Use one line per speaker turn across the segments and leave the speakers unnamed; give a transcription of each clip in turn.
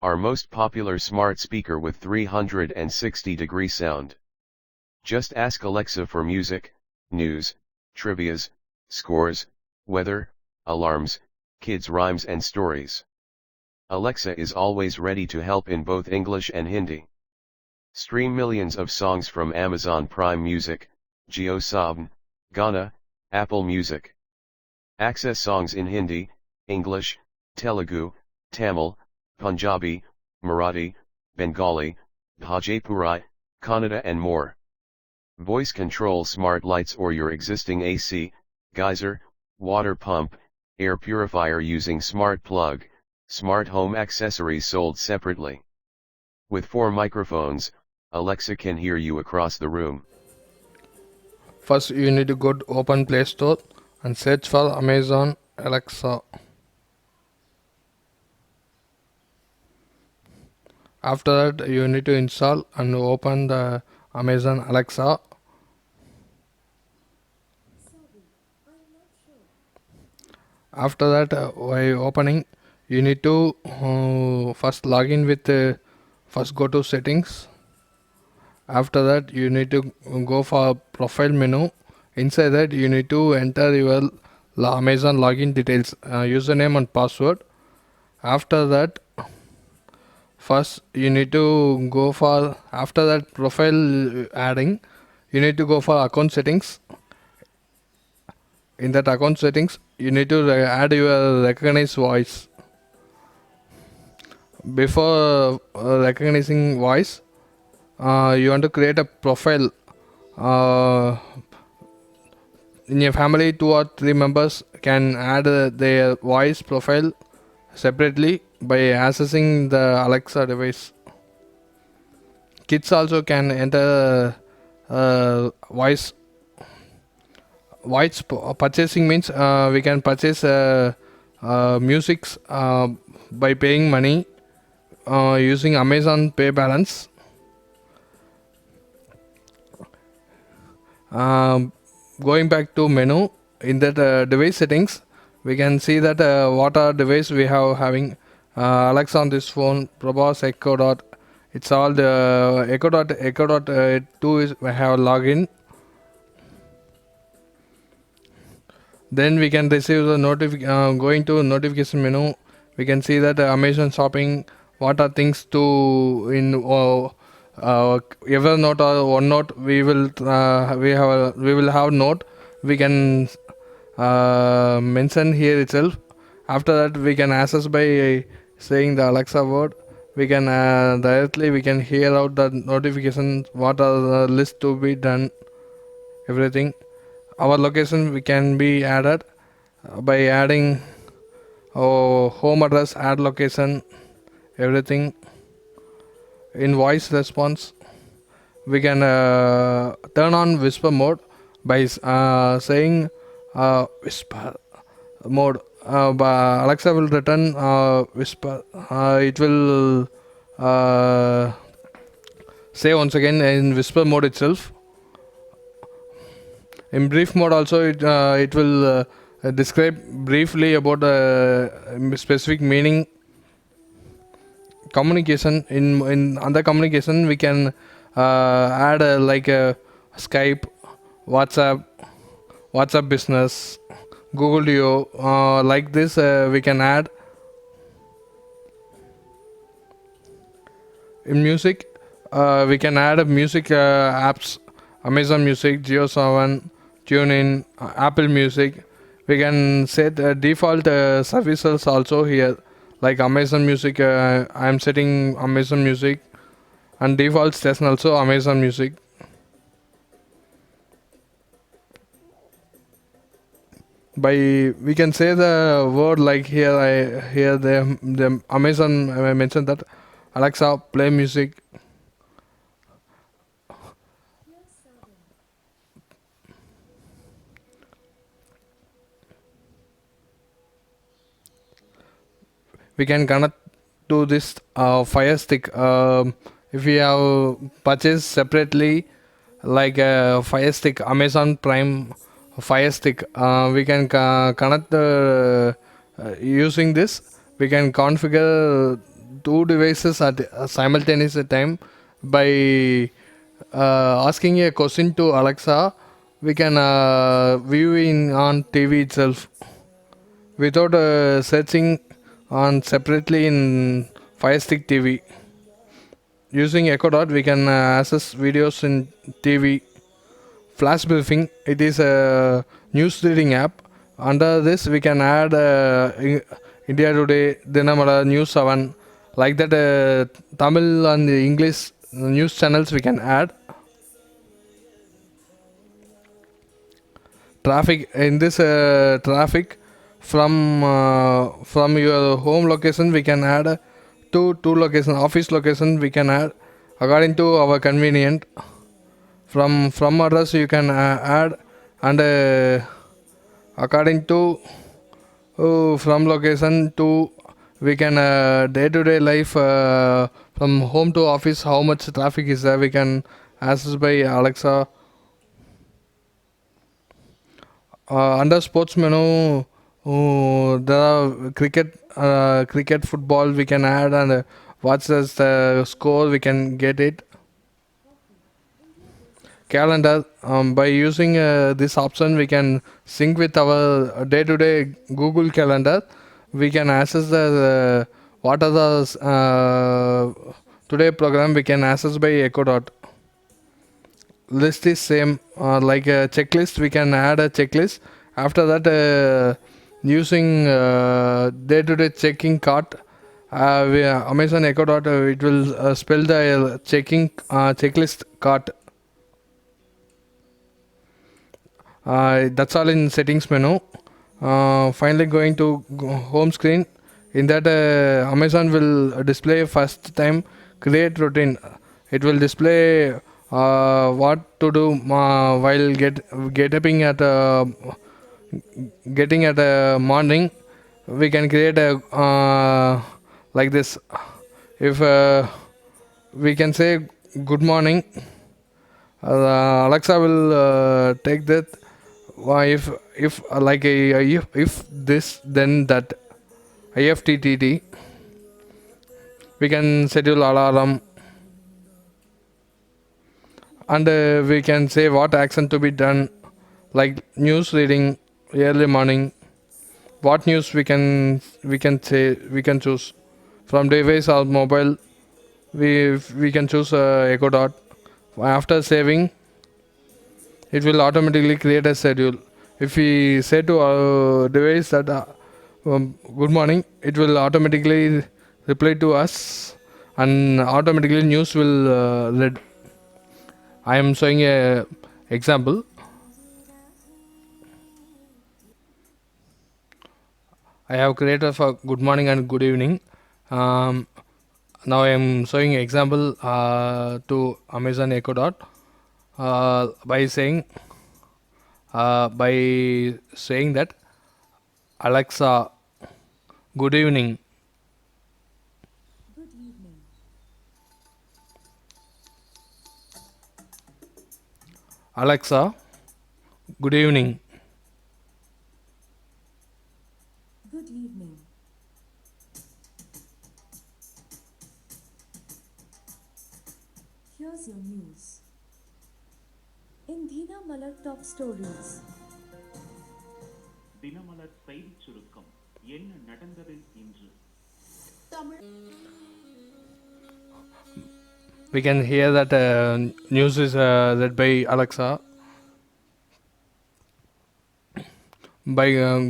Our most popular smart speaker with 360-degree sound. Just ask Alexa for music, news, trivias, scores, weather, alarms, kids' rhymes and stories. Alexa is always ready to help in both English and Hindi. Stream millions of songs from Amazon Prime Music, JioSaavn, Gaana, Apple Music. Access songs in Hindi, English, Telugu, Tamil, Punjabi, Marathi, Bengali, Bhojpuri, Kannada and more. Voice control smart lights or your existing AC, geyser, water pump, air purifier using smart plug, smart home accessories sold separately. With 4 microphones, Alexa can hear you across the room.
First, you need to go to Open Play Store and search for Amazon Alexa. After that, you need to install and open the Amazon Alexa. After that, while opening, you need to first log in with first go to settings. After that, you need to go for profile menu. Inside that, you need to enter your Amazon login details, username and password. After that, first you need to go for, after that profile adding, you need to go for account settings. In that account settings, you need to add your recognized voice. Before recognizing voice, you want to create a profile. In your family, 2 or 3 members can add their voice profile separately by accessing the Alexa device. Kids also can enter voice purchasing means we can purchase musics by paying money using Amazon Pay balance. Going back to menu, in that device settings, we can see that what are device we have having. Alexa on this phone, Prabhas Echo Dot. It's all the Echo Dot 2 is we have login. Then we can receive the going to notification menu. We can see that Amazon Shopping, what are things to in Evernote or OneNote. We will have note. We can mention here itself. After that, we can access by saying the Alexa word. We can directly we can hear out the notifications. What are the list to be done? Everything. Our location we can be added by adding home address, add location, everything. In voice response, we can turn on whisper mode by saying whisper mode. Alexa will return whisper. It will say once again in whisper mode itself. In brief mode also, it will describe briefly about specific meaning. Communication, in other communication we can add like Skype, WhatsApp Business, Google Duo, like this we can add. In music, we can add music apps, Amazon Music, JioSaavn, TuneIn, Apple Music. We can set default services also here, like Amazon Music. I am setting Amazon Music, and default station also Amazon Music. We can say the word like here the Amazon I mentioned that Alexa play music. We can connect to this Fire Stick. If we have purchased separately, like Fire Stick, Amazon Prime Fire Stick, we can connect using this. We can configure two devices at a simultaneous time by asking a question to Alexa. We can view in on TV itself without searching on separately in Fire Stick TV. Using Echo Dot, we can access videos in TV. Flash briefing, it is a news reading app. Under this, we can add India Today, Dinamala, News 7, like that. Tamil and English news channels we can add. Traffic, in this traffic from your home location, we can add two location, office location we can add according to our convenient. From address you can add, and according to from location to, we can day-to-day life from home to office, how much traffic is there, we can access by Alexa. Under sports menu, there are cricket, football we can add, and what's the score we can get it. Calendar, by using this option we can sync with our day-to-day Google Calendar. We can access the what are the today program we can access by Echo Dot. List is same like a checklist, we can add a checklist. After that, using day-to-day checking cart, Amazon Echo Dot, it will spell the checking checklist cart. That's all in settings menu. Finally going to home screen. In that, Amazon will display first time create routine. It will display what to do while getting at morning. We can create a like this. If we can say good morning, Alexa will take that. If like if this then that, IFTTT, we can schedule alarm, and we can say what action to be done, like news reading early morning. What news we can choose from device or mobile. We can choose Echo Dot. After saving, it will automatically create a schedule. If we say to our device that good morning, it will automatically reply to us, and automatically news will read. I am showing a example. I have created for good morning and good evening. Now I am showing example to Amazon Echo Dot by saying that Alexa, good evening.
Good evening.
Alexa, good evening.
Good evening. Here's your news. In Dina Malak Top Stories.
Dinamalar செய்திச் சுருக்கம். என்ன நடந்தது இன்று?
We can hear that news is read by Alexa. By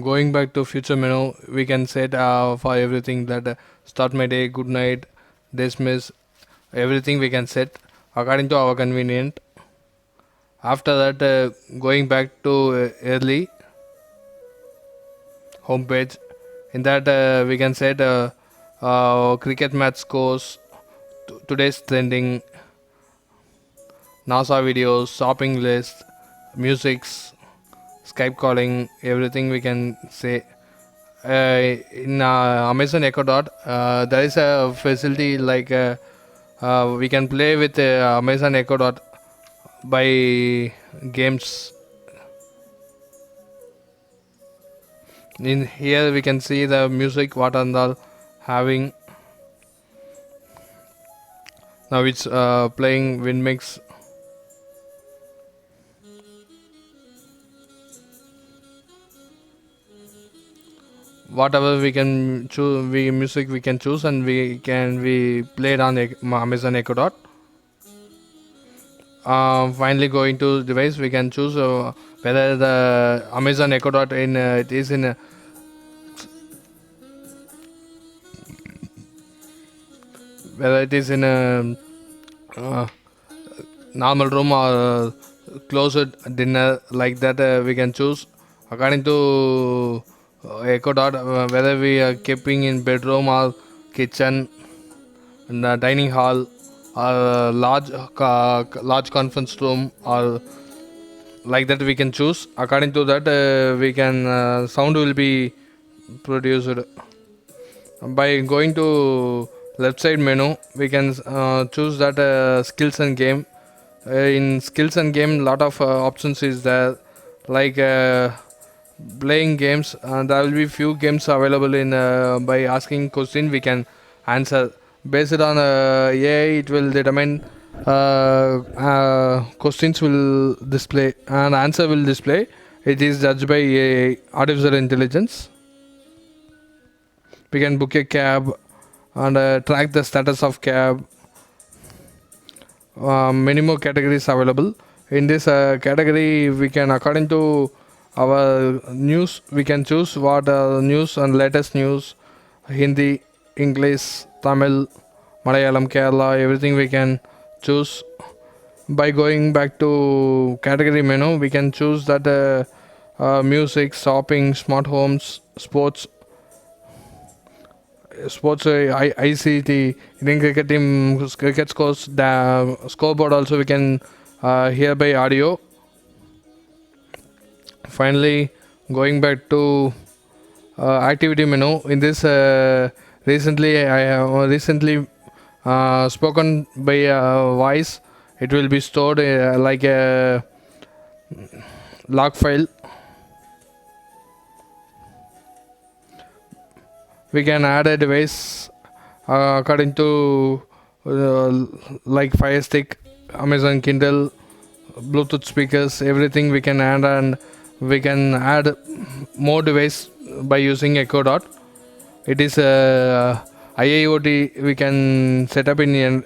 going back to future menu, we can set for everything that start my day, good night, dismiss, everything we can set according to our convenient. After that, going back to early home page. In that, we can set cricket match scores, today's trending, NASA videos, shopping list, musics, Skype calling, everything we can say. In Amazon Echo Dot, there is a facility like we can play with Amazon Echo Dot by games. In here we can see the music what are all having. Now it's playing WinMix. Whatever we can choose, we music we can choose, and we play it on Amazon Echo Dot. Finally, going to device, we can choose whether the Amazon Echo Dot it is in whether it is in a normal room or closed dinner, like that. We can choose according to Echo Dot whether we are keeping in bedroom or kitchen, in the dining hall, or large conference room, or like that. We can choose according to that. We can sound will be produced. By going to left side menu, we can choose that skills and game. In skills and game, lot of options is there, like playing games. There will be few games available in by asking question we can answer based on AI. It will determine questions will display and answer will display. It is judged by AI, artificial intelligence. We can book a cab and track the status of cab. Many more categories available in this category. We can, according to our news, we can choose what news and latest news, Hindi, English, Tamil, Malayalam, Kerala, everything we can choose. By going back to category menu, we can choose that music, shopping, smart homes, sports, ICT, Indian cricket team, cricket scores, the scoreboard also we can hear by audio. Finally, going back to activity menu, in this recently I have recently spoken by voice. It will be stored like a log file. We can add a device according to like Fire Stick, Amazon Kindle, Bluetooth speakers, everything we can add, and we can add more device by using Echo Dot. It is IIoT we can set up in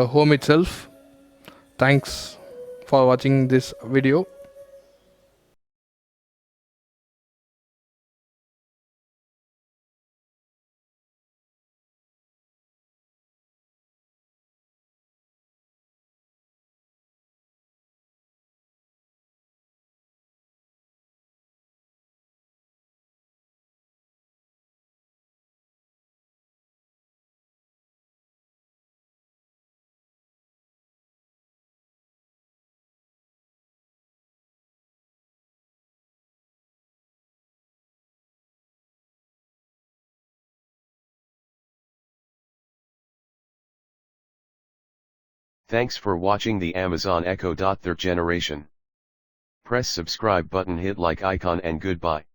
home itself. Thanks for watching this video.
Thanks for watching the Amazon Echo Dot third generation. Press subscribe button, hit like icon, and goodbye.